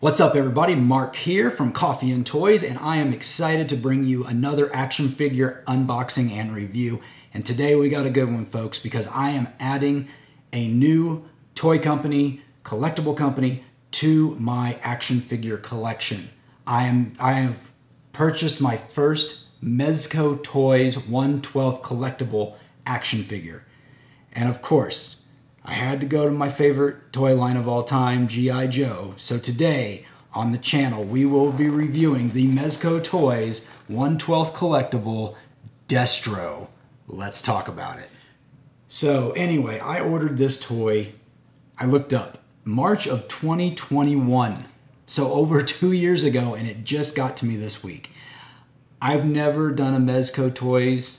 What's up everybody, Mark here from Coffee&Toys, and I am excited to bring you another action figure unboxing and review. And today we got a good one, folks, because I am adding a new toy company, collectible company, to my action figure collection. I have purchased my first Mezco Toyz 1/12 collectible action figure. And of course, I had to go to my favorite toy line of all time, G.I. Joe. So today on the channel, we will be reviewing the Mezco Toyz 1/12 collectible DESTRO. Let's talk about it. So anyway, I ordered this toy, I looked up, March of 2021. So over 2 years ago, and it just got to me this week. I've never done a Mezco Toyz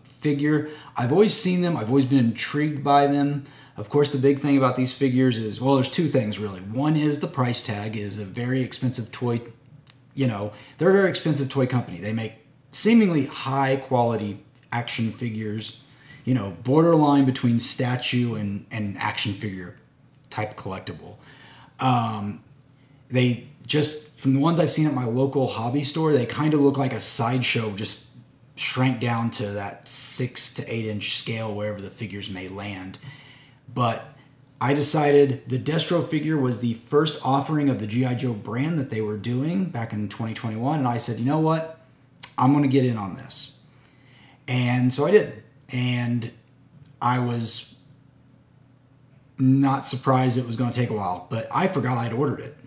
figure. I've always seen them, I've always been intrigued by them. Of course, the big thing about these figures is, well, there's two things really. One is the price tag. Is a very expensive toy, they're a very expensive toy company. They make seemingly high quality action figures, borderline between statue and action figure type collectible. They just, from the ones I've seen at my local hobby store, they kind of look like a sideshow, just shrank down to that 6 to 8 inch scale wherever the figures may land. But I decided the DESTRO figure was the first offering of the G.I. Joe brand that they were doing back in 2021. And I said, you know what? I'm going to get in on this. And so I did. And I was not surprised it was going to take a while, but I forgot I'd ordered it.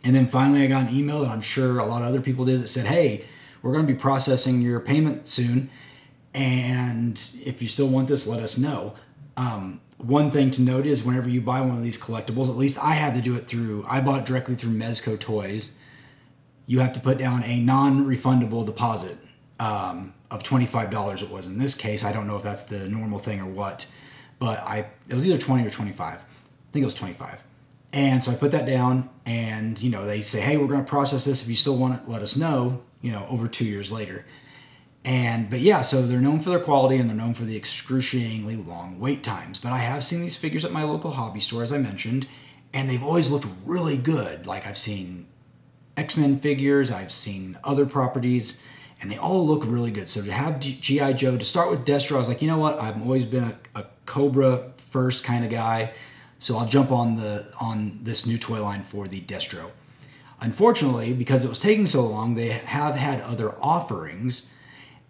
And then finally I got an email that I'm sure a lot of other people did that said, hey, we're going to be processing your payment soon. And if you still want this, let us know. One thing to note is whenever you buy one of these collectibles, at least I had to do it through, I bought it directly through Mezco Toyz. You have to put down a non-refundable deposit of $25 it was in this case. I don't know if that's the normal thing or what, but it was either 20 or 25. I think it was 25. And so I put that down and, they say, hey, we're going to process this. If you still want it, let us know, over 2 years later. But yeah, so they're known for their quality and they're known for the excruciatingly long wait times. But I have seen these figures at my local hobby store, as I mentioned, and they've always looked really good. Like I've seen X-Men figures, I've seen other properties, and they all look really good. So to have G.I. Joe, to start with DESTRO, I was like, you know what? I've always been a Cobra first kind of guy. So I'll jump on this new toy line for the DESTRO. Unfortunately, because it was taking so long, they have had other offerings.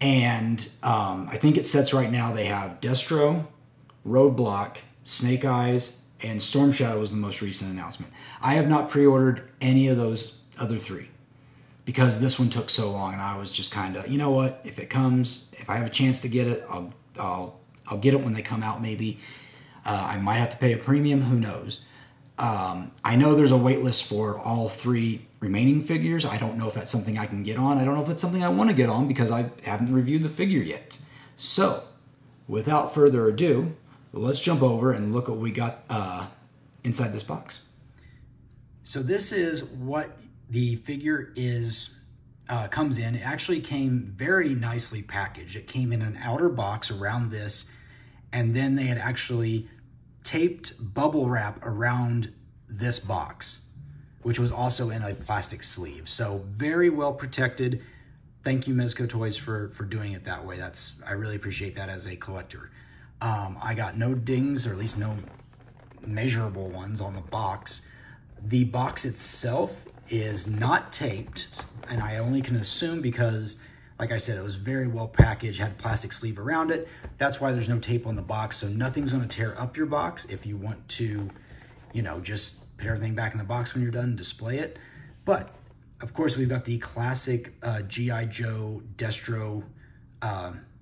And I think it sets right now they have DESTRO, Roadblock, Snake Eyes, and Storm Shadow was the most recent announcement. I have not pre-ordered any of those other three because this one took so long, and I was just kind of, you know what? If it comes, if I have a chance to get it, I'll get it when they come out. Maybe I might have to pay a premium. Who knows? I know there's a wait list for all three remaining figures. I don't know if that's something I can get on. I don't know if it's something I want to get on because I haven't reviewed the figure yet. So, without further ado, let's jump over and look what we got inside this box. So this is what the figure comes in. It actually came very nicely packaged. It came in an outer box around this, and then they had actually taped bubble wrap around this box, which was also in a plastic sleeve. So very well protected. Thank you, Mezco Toyz, for doing it that way. I really appreciate that as a collector. I got no dings, or at least no measurable ones on the box. The box itself is not taped, and I only can assume because, like I said, it was very well packaged, had plastic sleeve around it. That's why there's no tape on the box, so nothing's gonna tear up your box if you want to, just put everything back in the box when you're done and display it. But, of course, we've got the classic G.I. Joe DESTRO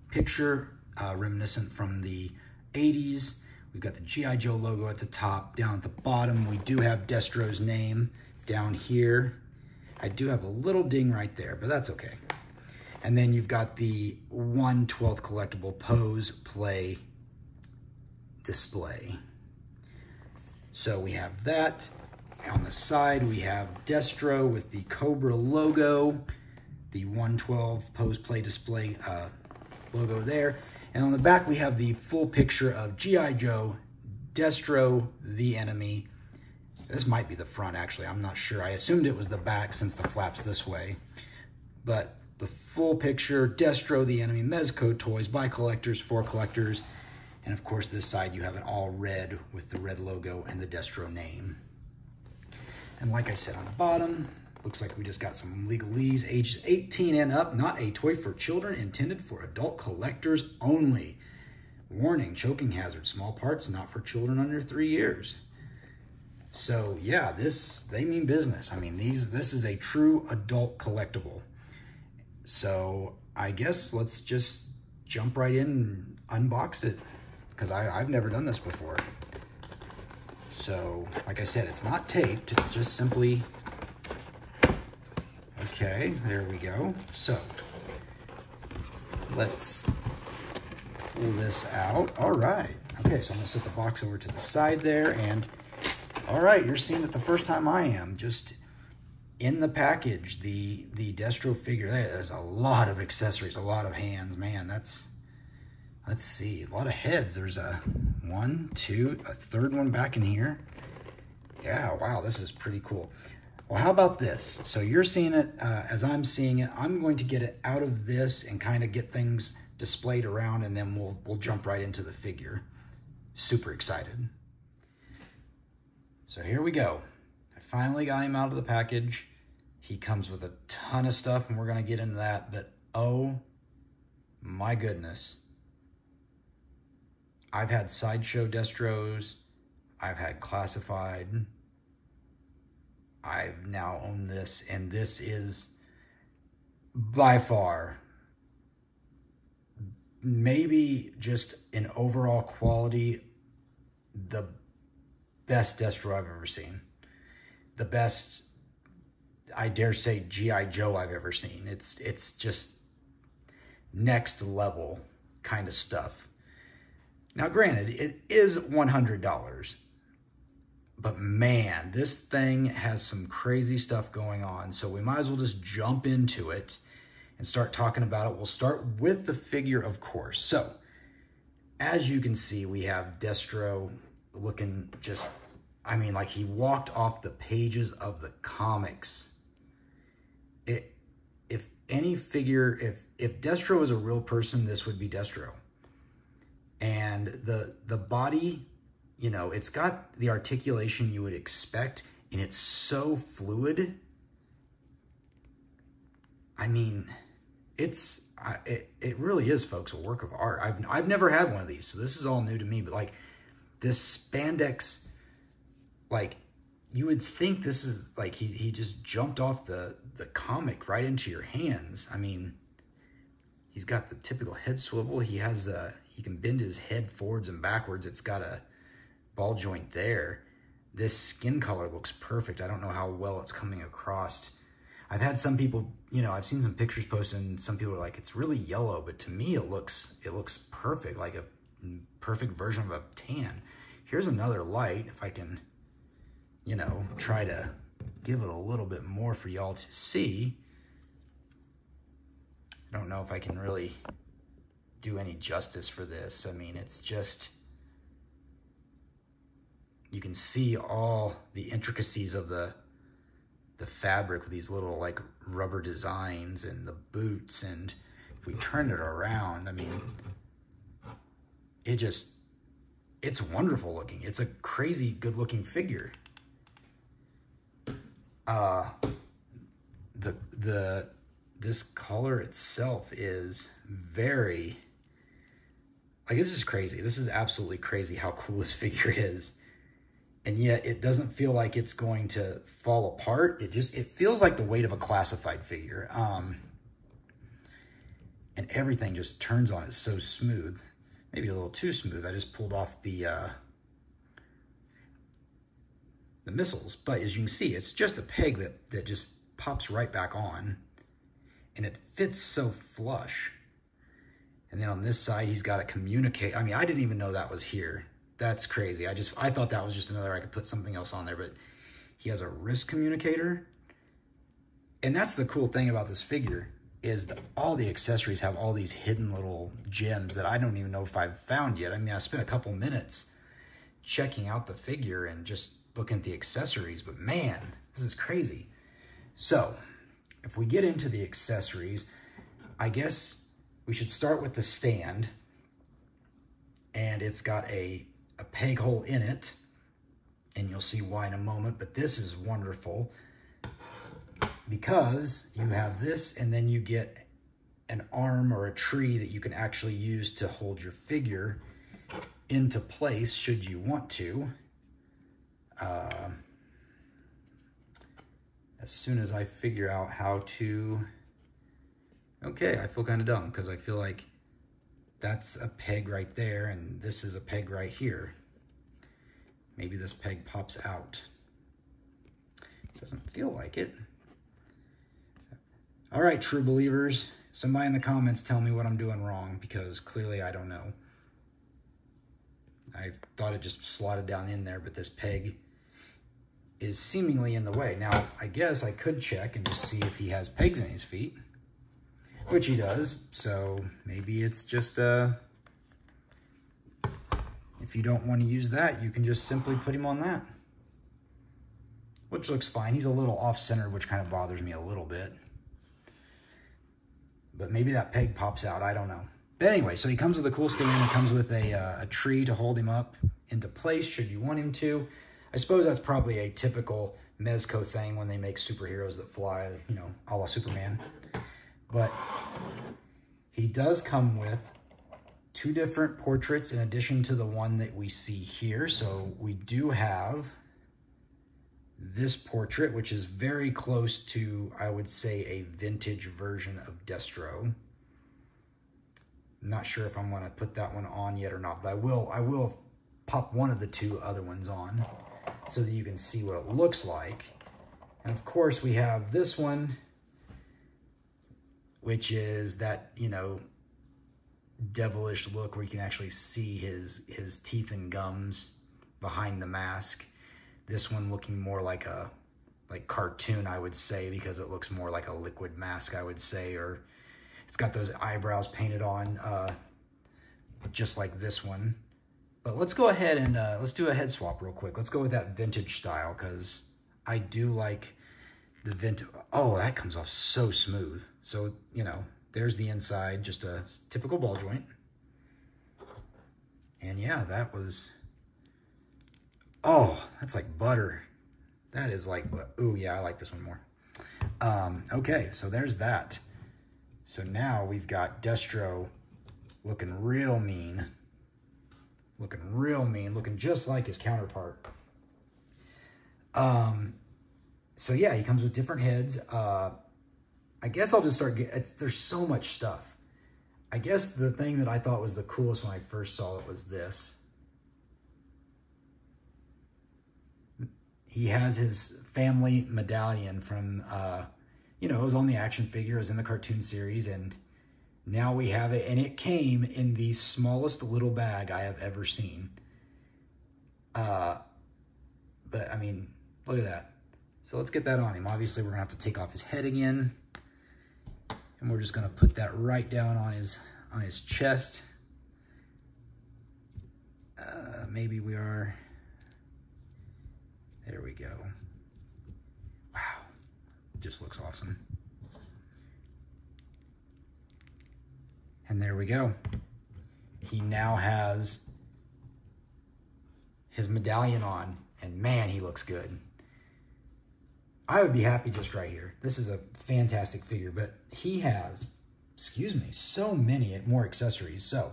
picture, reminiscent from the 80s. We've got the G.I. Joe logo at the top. Down at the bottom, we do have DESTRO's name down here. I do have a little ding right there, but that's okay. And then you've got the 1/12 collectible pose play display. So we have that. On the side, we have DESTRO with the Cobra logo, the 1/12 pose play display logo there. And on the back, we have the full picture of G.I. Joe, DESTRO, the enemy, This might be the front, actually. I'm not sure. I assumed it was the back since the flap's this way. But the full picture, Destro the Enemy, Mezco Toys, by collectors, for collectors. And of course, this side you have it all red with the red logo and the Destro name. And like I said on the bottom, looks like we just got some legalese, ages 18 and up, not a toy for children, intended for adult collectors only. Warning, choking hazard, small parts, not for children under 3 years. So yeah, they mean business. I mean, this is a true adult collectible. So I guess let's just jump right in and unbox it, because I've never done this before. So, like I said, it's not taped, it's just simply, okay, there we go. So, let's pull this out. All right, okay, so I'm gonna set the box over to the side there, and all right, you're seeing it the first time I am. Just in the package, the Destro figure, there's a lot of accessories, a lot of hands, man, let's see, a lot of heads. There's a 1, 2, a third one back in here. Yeah, wow, this is pretty cool. Well, how about this? So you're seeing it as I'm seeing it. I'm going to get it out of this and kind of get things displayed around, and then we'll jump right into the figure. Super excited. So here we go. I finally got him out of the package. He comes with a ton of stuff, and we're going to get into that, but oh my goodness. I've had Sideshow Destros, I've had Classified, I've now owned this, and this is by far, maybe just in overall quality, the best Destro I've ever seen. The best, I dare say, G.I. Joe I've ever seen. It's just next level kind of stuff. Now, granted, it is $100, but man, this thing has some crazy stuff going on, so we might as well just jump into it and start talking about it. We'll start with the figure, of course. So, as you can see, we have Destro looking just, I mean, like he walked off the pages of the comics. If any figure, if Destro is a real person, this would be Destro. And the body, you know, it's got the articulation you would expect, and it's so fluid. I mean, it really is, folks, a work of art. I've never had one of these, so this is all new to me. But like this spandex, like you would think this is like he just jumped off the comic right into your hands. I mean, he's got the typical head swivel. He can bend his head forwards and backwards. It's got a ball joint there. This skin color looks perfect. I don't know how well it's coming across. I've had some people, you know, I've seen some pictures posted, and some people are like, it's really yellow, but to me it looks perfect, like a perfect version of a tan. Here's another light, if I can, you know, try to give it a little bit more for y'all to see. I don't know if I can really do any justice for this. I mean, it's just, you can see all the intricacies of the fabric with these little like rubber designs and the boots. And if we turn it around, I mean, it's wonderful looking. It's a crazy good looking figure. This color itself is very, like, this is crazy. This is absolutely crazy how cool this figure is. And yet it doesn't feel like it's going to fall apart. It feels like the weight of a classified figure. And everything just turns on it so smooth. Maybe a little too smooth. I just pulled off the missiles. But as you can see, it's just a peg that just pops right back on. And it fits so flush. And then on this side, he's got to communicate. I mean, I didn't even know that was here. That's crazy. I thought that was just another, I could put something else on there, but he has a wrist communicator. And that's the cool thing about this figure, is that all the accessories have all these hidden little gems that I don't even know if I've found yet. I mean, I spent a couple minutes checking out the figure, and just looking at the accessories, but man, this is crazy. So if we get into the accessories, I guess we should start with the stand. And it's got a peg hole in it, and you'll see why in a moment, but this is wonderful because you have this, and then you get an arm or a tree that you can actually use to hold your figure into place should you want to. As soon as I figure out how to... Okay, I feel kind of dumb because I feel like that's a peg right there, and this is a peg right here. Maybe this peg pops out. Doesn't feel like it. All right, true believers. Somebody in the comments tell me what I'm doing wrong, because clearly I don't know. I thought it just slotted down in there, but this peg is seemingly in the way. Now, I guess I could check and just see if he has pegs in his feet, which he does. So maybe it's just, if you don't want to use that, you can just simply put him on that, which looks fine. He's a little off-centered, which kind of bothers me a little bit. But maybe that peg pops out, I don't know. But anyway, so he comes with a cool stand. He comes with a tree to hold him up into place should you want him to. I suppose that's probably a typical Mezco thing when they make superheroes that fly, you know, a la Superman. But he does come with 2 different portraits in addition to the one that we see here. So we do have this portrait, which is very close to, I would say, a vintage version of Destro. I'm not sure if I'm going to put that one on yet or not, but I will pop one of the 2 other ones on so that you can see what it looks like. And of course we have this one, which is that, you know, devilish look where you can actually see his teeth and gums behind the mask. This one looking more like a cartoon, I would say, because it looks more like a liquid mask, I would say, or it's got those eyebrows painted on, just like this one. But let's go ahead and let's do a head swap real quick. Let's go with that vintage style, because I do like the vintage. Oh, that comes off so smooth. So, you know, there's the inside, just a typical ball joint. And yeah, that was, oh, that's like butter. That is like, ooh, yeah, I like this one more. Okay, so there's that. So now we've got Destro looking real mean. Looking real mean, looking just like his counterpart. So yeah, he comes with different heads. I guess I'll just start getting, there's so much stuff. I guess the thing that I thought was the coolest when I first saw it was this. He has his family medallion from, you know, it was on the action figure, it was in the cartoon series, and now we have it, and it came in the smallest little bag I have ever seen. But, I mean, look at that. So let's get that on him. Obviously, we're going to have to take off his head again, and we're just going to put that right down on his chest. Maybe we are... There we go. Wow. Just looks awesome. And there we go. He now has his medallion on, and man, he looks good. I would be happy just right here. This is a fantastic figure, but he has, excuse me, so many more accessories. So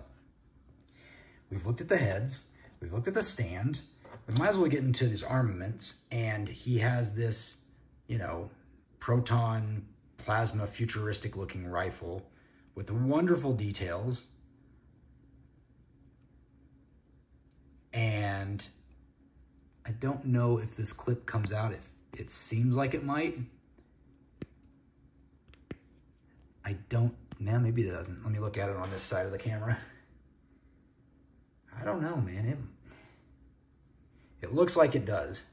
we've looked at the heads, we've looked at the stand, we might as well get into these armaments, and he has this, you know, proton plasma futuristic looking rifle with wonderful details. And I don't know if this clip comes out. It seems like it might. I don't, man, maybe it doesn't. Let me look at it on this side of the camera. I don't know, man. It looks like it does.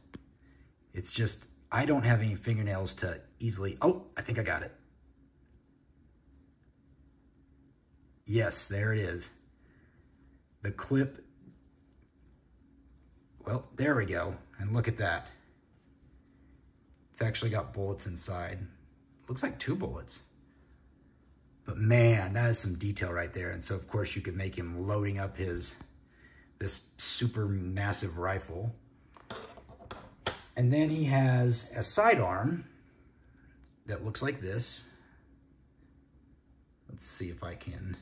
It's just, I don't have any fingernails to easily, oh, I think I got it. Yes, there it is. The clip, well, there we go. And look at that. It's actually got bullets inside. Looks like 2 bullets. But man, that is some detail right there. And so of course you could make him loading up this super massive rifle. And then he has a sidearm that looks like this. Let's see if I can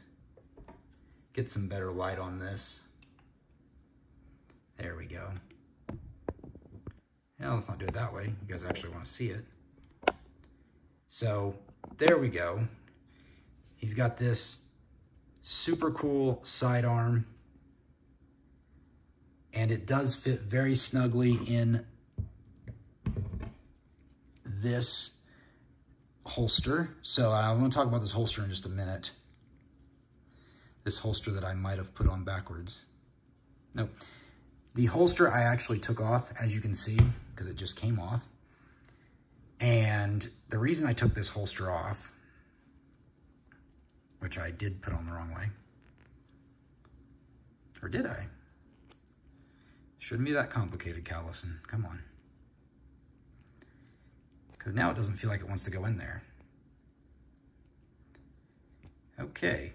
get some better light on this. There we go. Yeah, let's not do it that way. You guys actually want to see it. So there we go. He's got this super cool sidearm, and it does fit very snugly in this holster. So I'm going to talk about this holster in just a minute. This holster that I might have put on backwards. Nope. The holster I actually took off, as you can see, because it just came off. And the reason I took this holster off, which I did put on the wrong way, or did I? Shouldn't be that complicated, Callison. Come on. Because now it doesn't feel like it wants to go in there. Okay,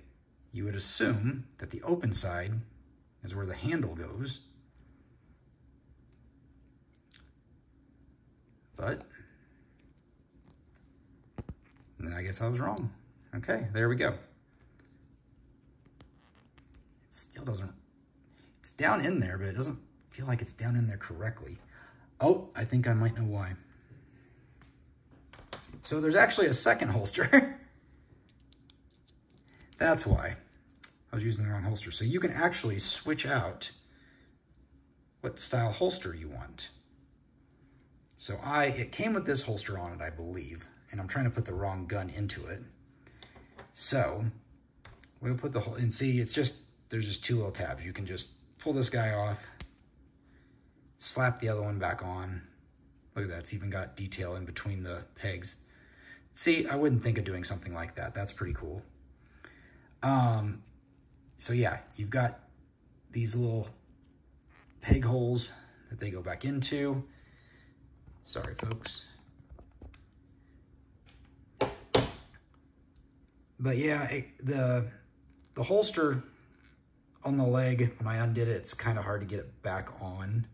you would assume that the open side is where the handle goes. But I guess I was wrong. Okay, there we go. It still doesn't, it's down in there, but it doesn't feel like it's down in there correctly. Oh, I think I might know why. So there's actually a second holster. That's why. I was using the wrong holster. So you can actually switch out what style holster you want. So it came with this holster on it, I believe, and I'm trying to put the wrong gun into it. So we'll put the whole, and see, it's just, there's just 2 little tabs. You can just pull this guy off, slap the other one back on. Look at that, it's even got detail in between the pegs. See, I wouldn't think of doing something like that. That's pretty cool. So yeah, you've got these little peg holes that they go back into. Sorry, folks. But yeah, the holster on the leg, when I undid it, it's kind of hard to get it back on.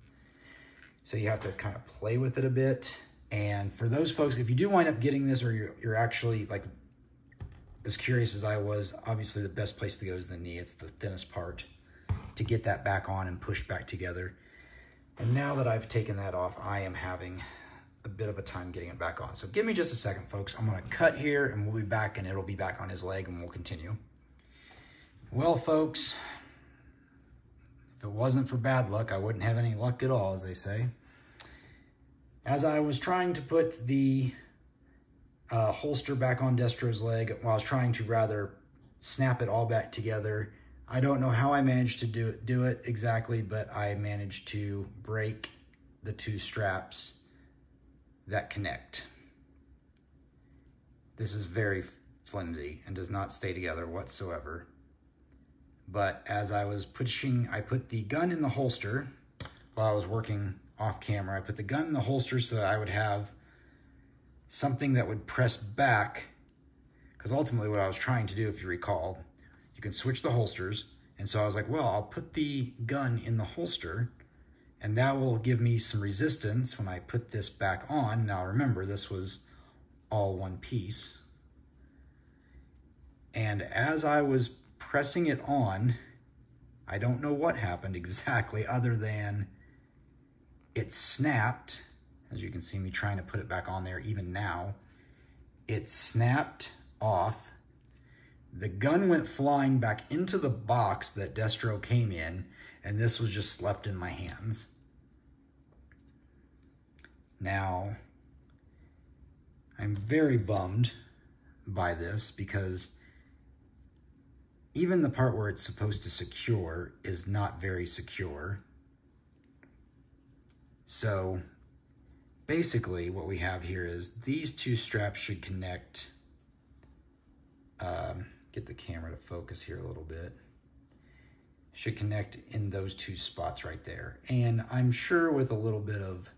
So you have to kind of play with it a bit. And for those folks, if you do wind up getting this, or you're actually like as curious as I was, obviously the best place to go is the knee. It's the thinnest part to get that back on and pushed back together. And now that I've taken that off, I am having a bit of a time getting it back on. So give me just a second, folks. I'm gonna cut here and we'll be back, and it'll be back on his leg and we'll continue. Well, folks, if it wasn't for bad luck, I wouldn't have any luck at all, as they say. As I was trying to put the holster back on Destro's leg, well, I was trying to rather snap it all back together. I don't know how I managed to do it exactly, but I managed to break the 2 straps that connect. This is very flimsy and does not stay together whatsoever. But as I was pushing, I put the gun in the holster while I was working off camera. I put the gun in the holster so that I would have something that would press back, because ultimately what I was trying to do, if you recall, you can switch the holsters. And so I was like, well, I'll put the gun in the holster and that will give me some resistance when I put this back on. Now remember, this was all one piece. And as I was pressing it on, I don't know what happened exactly other than it snapped. As you can see me trying to put it back on there even now. It snapped off. The gun went flying back into the box that Destro came in, and this was just left in my hands. Now, I'm very bummed by this because even the part where it's supposed to secure is not very secure. So basically what we have here is these 2 straps should connect. Get the camera to focus here a little bit. should connect in those two spots right there. And I'm sure with a little bit of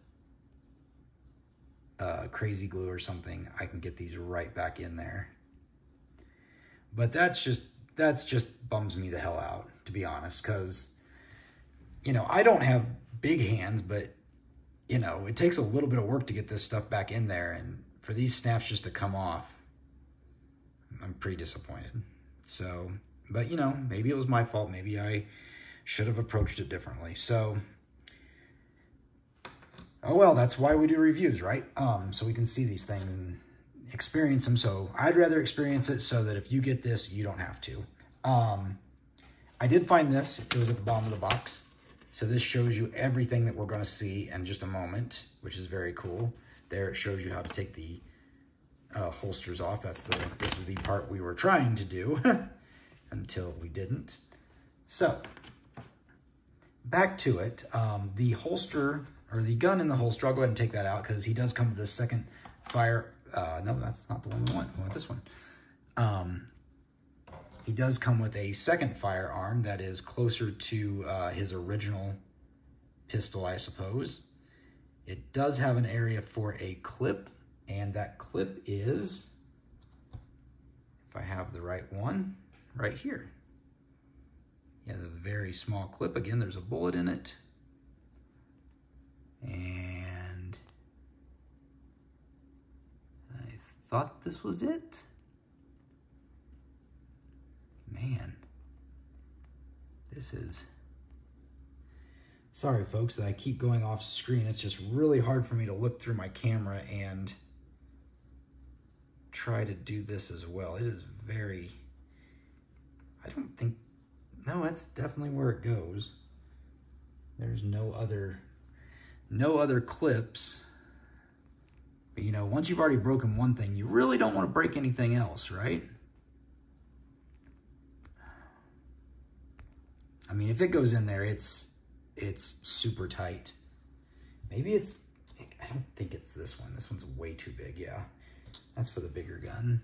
crazy glue or something, I can get these right back in there. But that's just bums me the hell out, to be honest, because, you know, I don't have big hands, but, you know, it takes a little bit of work to get this stuff back in there, and for these snaps just to come off, I'm pretty disappointed. So, but, you know, maybe it was my fault. Maybe I should have approached it differently. So, oh well, that's why we do reviews, right? So we can see these things and experience them. So I'd rather experience it so that if you get this, you don't have to. I did find this. It was at the bottom of the box. So this shows you everything that we're going to see in just a moment, which is very cool. There it shows you how to take the holsters off. This is the part we were trying to do until we didn't. So back to it. The holster, or the gun in the holster, I'll go ahead and take that out because he does come with the second fire. No, that's not the one we want. We want this one. He does come with a second firearm that is closer to his original pistol, I suppose. It does have an area for a clip, and that clip is, if I have the right one, right here. He has a very small clip. Again, there's a bullet in it. And I thought this was it. Man, this is... Sorry, folks, that I keep going off screen. It's just really hard for me to look through my camera and try to do this as well. It is very... I don't think... No, that's definitely where it goes. There's no other clips. But, you know, once you've already broken one thing, you really don't want to break anything else, right? I mean, if it goes in there, it's super tight. Maybe it's, I don't think it's this one. This one's way too big, yeah. That's for the bigger gun.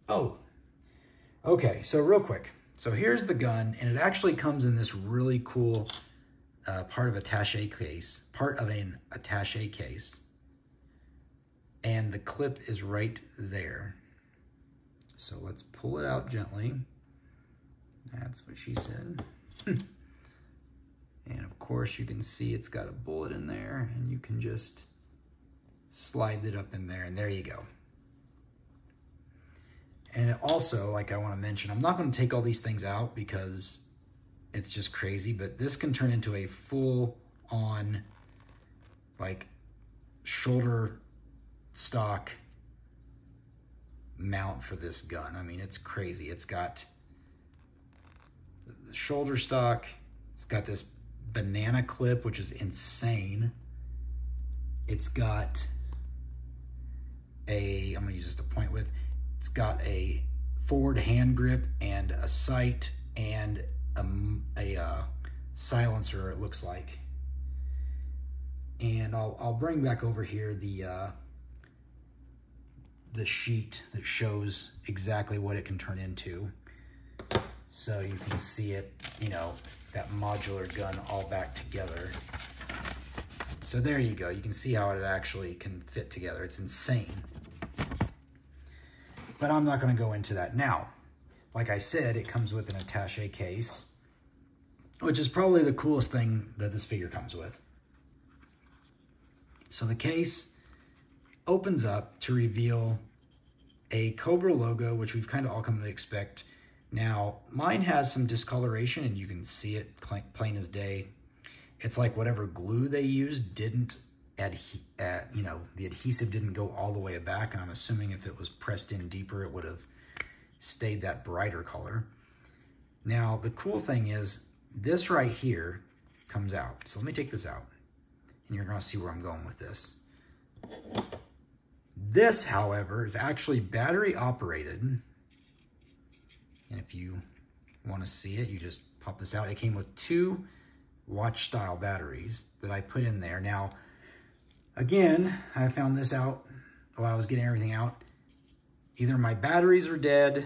Oh, okay, so real quick. So here's the gun, and it actually comes in this really cool part of an attaché case. And the clip is right there. So let's pull it out gently. That's what she said. And of course you can see it's got a bullet in there, and you can just slide it up in there, and there you go. And also, like I want to mention, I'm not going to take all these things out because it's just crazy, but this can turn into a full-on, like, shoulder stock mount for this gun. I mean, it's crazy. It's got the shoulder stock. It's got this banana clip, which is insane. It's got a, I'm going to use this to point with. It's got a forward hand grip and a sight and a silencer, it looks like. And I'll bring back over here the sheet that shows exactly what it can turn into. So you can see it, you know, that modular gun all back together. So there you go. You can see how it actually can fit together. It's insane. But I'm not going to go into that now. Like I said, it comes with an attaché case, which is probably the coolest thing that this figure comes with. So the case opens up to reveal a Cobra logo, which we've kind of all come to expect. Now, mine has some discoloration, and you can see it plain as day. It's like whatever glue they used didn't you know, the adhesive didn't go all the way back, and I'm assuming if it was pressed in deeper, it would have stayed that brighter color. Now, the cool thing is this right here comes out. So let me take this out, and you're gonna see where I'm going with this. This, however, is actually battery operated. And if you want to see it, you just pop this out. It came with 2 watch style batteries that I put in there. Now, again, I found this out while I was getting everything out. Either my batteries are dead,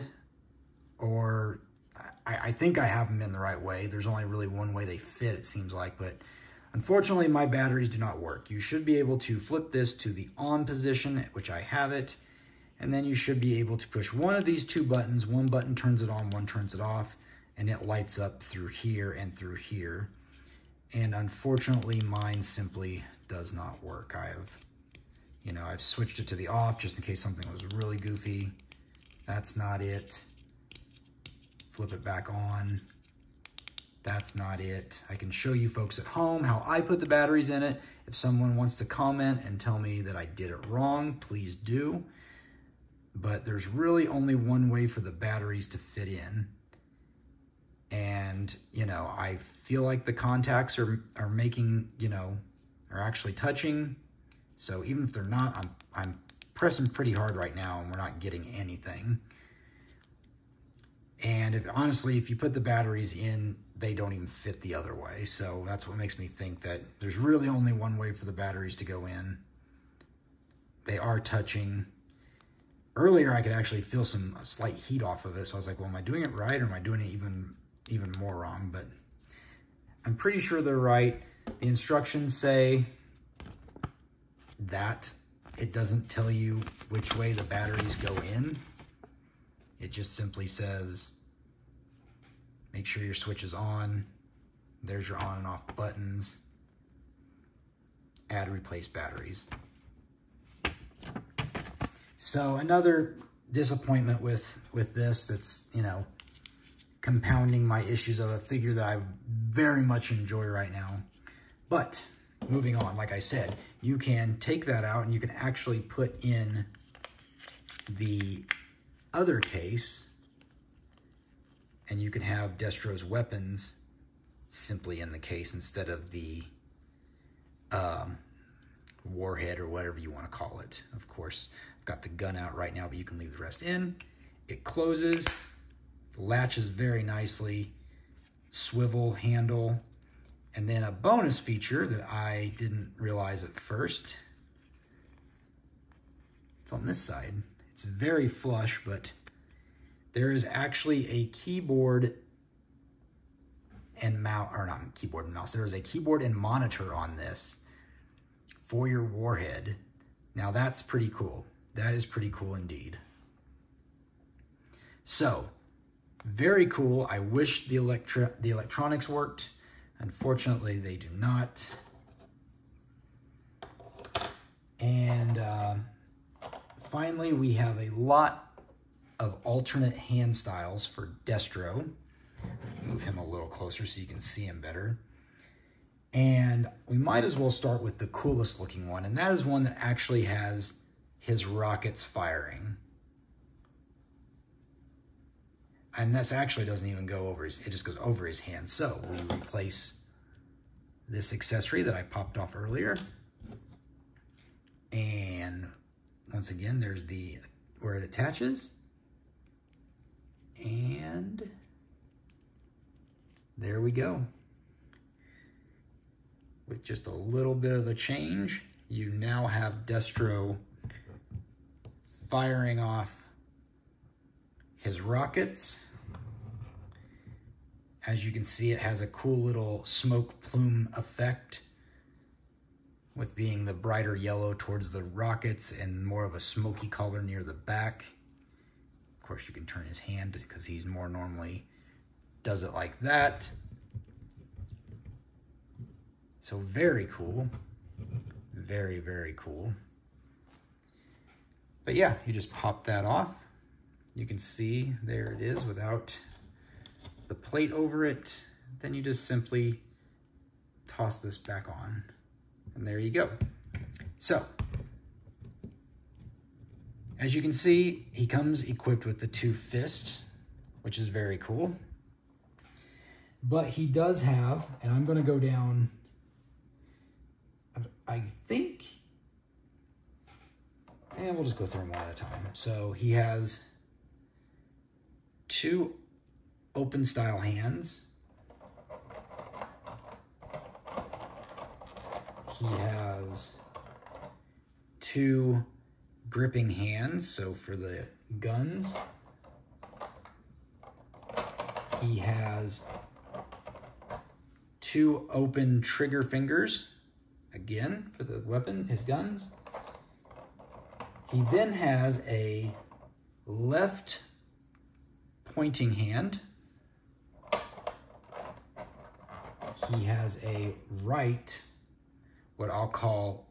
or I think I have them in the right way. There's only really one way they fit, it seems like, but unfortunately my batteries do not work. You should be able to flip this to the on position, which I have it, and then you should be able to push one of these two buttons. One button turns it on, one turns it off, and it lights up through here and through here. And unfortunately, mine simply does not work. I've switched it to the off just in case something was really goofy. That's not it. Flip it back on. That's not it. I can show you folks at home how I put the batteries in it. If someone wants to comment and tell me that I did it wrong, please do. But there's really only one way for the batteries to fit in. And, I feel like the contacts are making, are actually touching. So even if they're not, I'm pressing pretty hard right now and we're not getting anything. And honestly, if you put the batteries in, they don't even fit the other way. So that's what makes me think that there's really only one way for the batteries to go in. They are touching. Earlier, I could actually feel some slight heat off of it. So I was like, well, am I doing it right or am I doing it even more wrong? But I'm pretty sure they're right. The instructions say that it doesn't tell you which way the batteries go in. It just simply says, make sure your switch is on. There's your on and off buttons. Add, replace batteries. So another disappointment with this that's, compounding my issues of a figure that I very much enjoy right now. But moving on, like I said, you can take that out and you can actually put in the other case and you can have Destro's weapons simply in the case instead of the warhead or whatever you want to call it. Of course, I've got the gun out right now, but you can leave the rest in. It closes, latches very nicely, swivel handle, and then a bonus feature that I didn't realize at first. It's on this side. It's very flush, but there is actually a keyboard and mouse, or not keyboard and mouse, there is a keyboard and monitor on this for your warhead. Now that's pretty cool. That is pretty cool indeed. So, very cool. I wish the electronics worked. Unfortunately, they do not. And finally, we have a lot of alternate hand styles for Destro. Move him a little closer so you can see him better. And we might as well start with the coolest looking one, and that is one that actually has his rockets firing. And this actually doesn't even go over his, it just goes over his hand. So we replace this accessory that I popped off earlier. And once again, there's the, where it attaches. And there we go. With just a little bit of a change, you now have Destro firing off his rockets. As you can see, it has a cool little smoke plume effect with being the brighter yellow towards the rockets and more of a smoky color near the back. Of course, you can turn his hand because he's more normally does it like that. So very cool. Very, very cool. But yeah, you just pop that off. You can see there it is without the plate over it. Then you just simply toss this back on. And there you go. So, as you can see, he comes equipped with the 2 fists, which is very cool. But he does have, and I'm going to go down, I think, and we'll just go through them one at a time. So he has 2 open style hands. He has 2 gripping hands, so for the guns. he has 2 open trigger fingers, again, for the weapon, his guns. He then has a left pointing hand. He has a right, what I'll call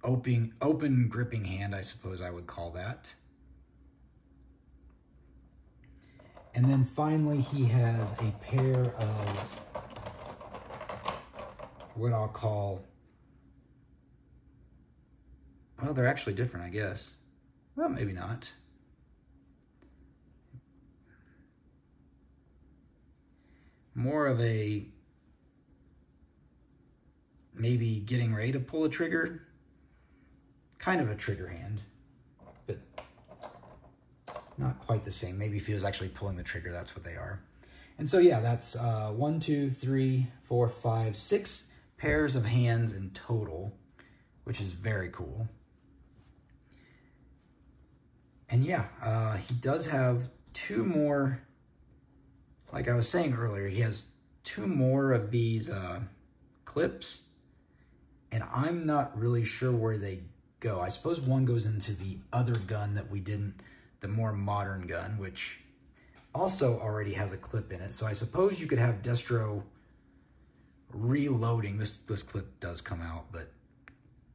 open gripping hand, I suppose I would call that. And then finally, he has a pair of what I'll call, well, they're actually different, I guess. Well, maybe not. More of a maybe getting ready to pull a trigger, kind of a trigger hand, but not quite the same. Maybe if he was actually pulling the trigger, that's what they are. And so, yeah, that's 1, 2, 3, 4, 5, 6 pairs of hands in total, which is very cool. And yeah, he does have 2 more, like I was saying earlier, he has 2 more of these clips, and I'm not really sure where they go. I suppose one goes into the other gun that we didn't, the more modern gun, which also already has a clip in it. So I suppose you could have Destro reloading. This clip does come out, but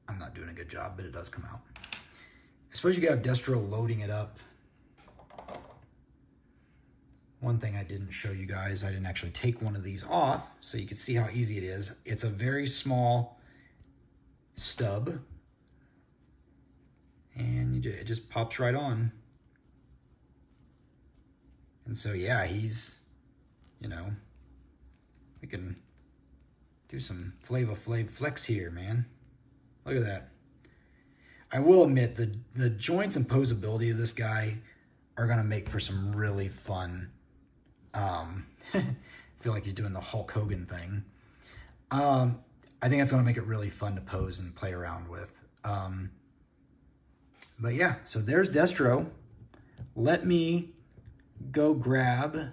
I'm not doing a good job, but it does come out. I suppose you could have Destro loading it up. One thing I didn't show you guys, I didn't actually take one of these off so you can see how easy it is. It's a very small stub, and it just pops right on. And so, yeah, he's, you know, we can do some Flava Flav flex here, man. Look at that. I will admit, the joints and posability of this guy are going to make for some really fun. I feel like he's doing the Hulk Hogan thing. I think that's going to make it really fun to pose and play around with. But yeah, so there's Destro. Let me go grab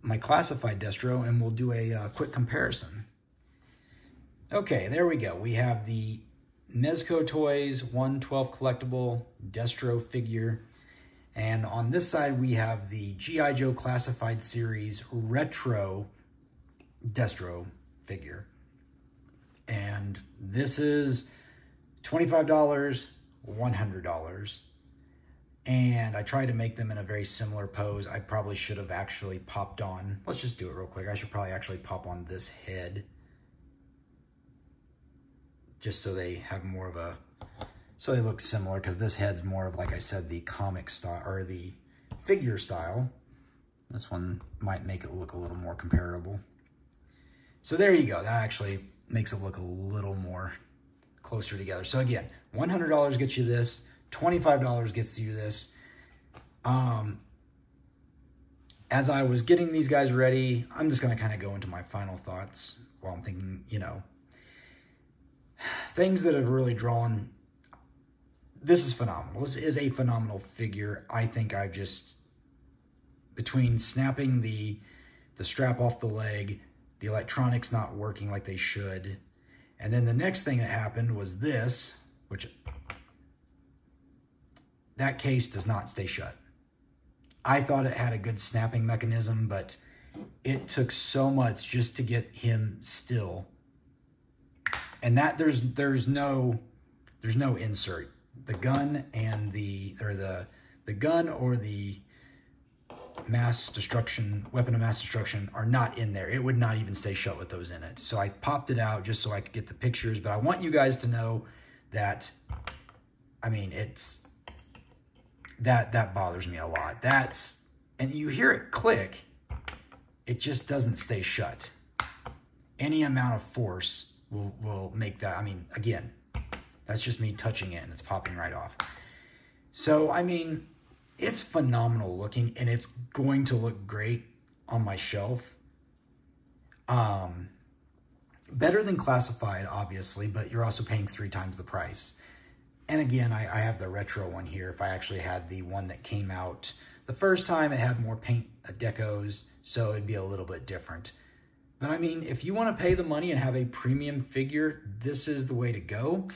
my classified Destro and we'll do a quick comparison. Okay, there we go. We have the Mezco Toyz 1/12 Collectible Destro figure. And on this side, we have the G.I. Joe Classified Series Retro Destro figure. And this is $25, $100. And I tried to make them in a very similar pose. I probably should have actually popped on, let's just do it real quick. I should probably actually pop on this head, just so they have more of a, so they look similar, because this head's more of, like I said, the comic style, or the figure style. This one might make it look a little more comparable. So there you go. That actually makes it look a little more closer together. So again, $100 gets you this, $25 gets you this. As I was getting these guys ready, I'm just going to kind of go into my final thoughts while I'm thinking, you know, things that have really drawn. This is phenomenal. This is a phenomenal figure. I think I've just, between snapping the strap off the leg, the electronics not working like they should, and then the next thing that happened was this, which, that case does not stay shut. I thought it had a good snapping mechanism, but it took so much just to get him still. And that there's no insert. The gun and the gun or the mass destruction, weapon of mass destruction, are not in there. It would not even stay shut with those in it. So I popped it out just so I could get the pictures, but I want you guys to know that, I mean, it's, that bothers me a lot. And you hear it click, it just doesn't stay shut. Any amount of force will make that, I mean, again, that's just me touching it and it's popping right off. So, I mean, it's phenomenal looking, and it's going to look great on my shelf. Better than classified, obviously, but you're also paying 3 times the price. And again, I have the retro one here. If I actually had the one that came out The first time it had more paint decos, so it'd be a little bit different. But I mean, if you want to pay the money and have a premium figure, this is the way to go.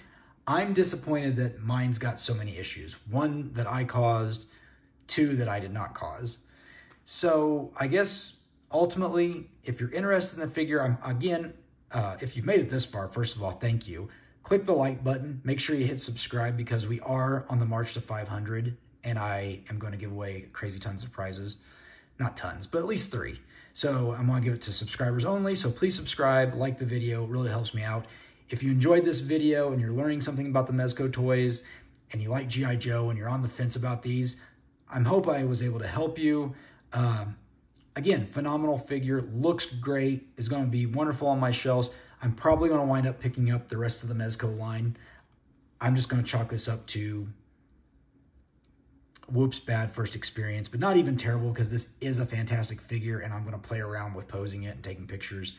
I'm disappointed that mine's got so many issues. One that I caused, two that I did not cause. So I guess ultimately, if you're interested in the figure, if you've made it this far, first of all, thank you. Click the like button. Make sure you hit subscribe because we are on the march to 500 and I am going to give away crazy tons of prizes. Not tons, but at least 3. So I'm going to give it to subscribers only. So please subscribe, like the video. It really helps me out. If you enjoyed this video and you're learning something about the Mezco toys and you like G.I. Joe and you're on the fence about these, I hope I was able to help you. Again, phenomenal figure, looks great, is going to be wonderful on my shelves. I'm probably going to wind up picking up the rest of the Mezco line. I'm just going to chalk this up to whoops, bad first experience, but not even terrible because this is a fantastic figure and I'm going to play around with posing it and taking pictures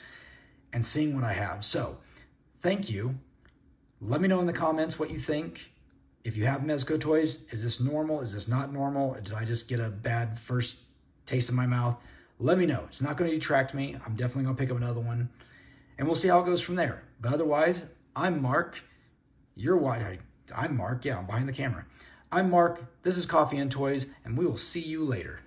and seeing what I have. So thank you. Let me know in the comments what you think. If you have Mezco toys, is this normal? Is this not normal? Did I just get a bad first taste in my mouth? Let me know. It's not going to detract me. I'm definitely going to pick up another one. And we'll see how it goes from there. But otherwise, I'm Mark. You're white. I'm Mark. Yeah, I'm behind the camera. I'm Mark. This is Coffee and Toys, and we will see you later.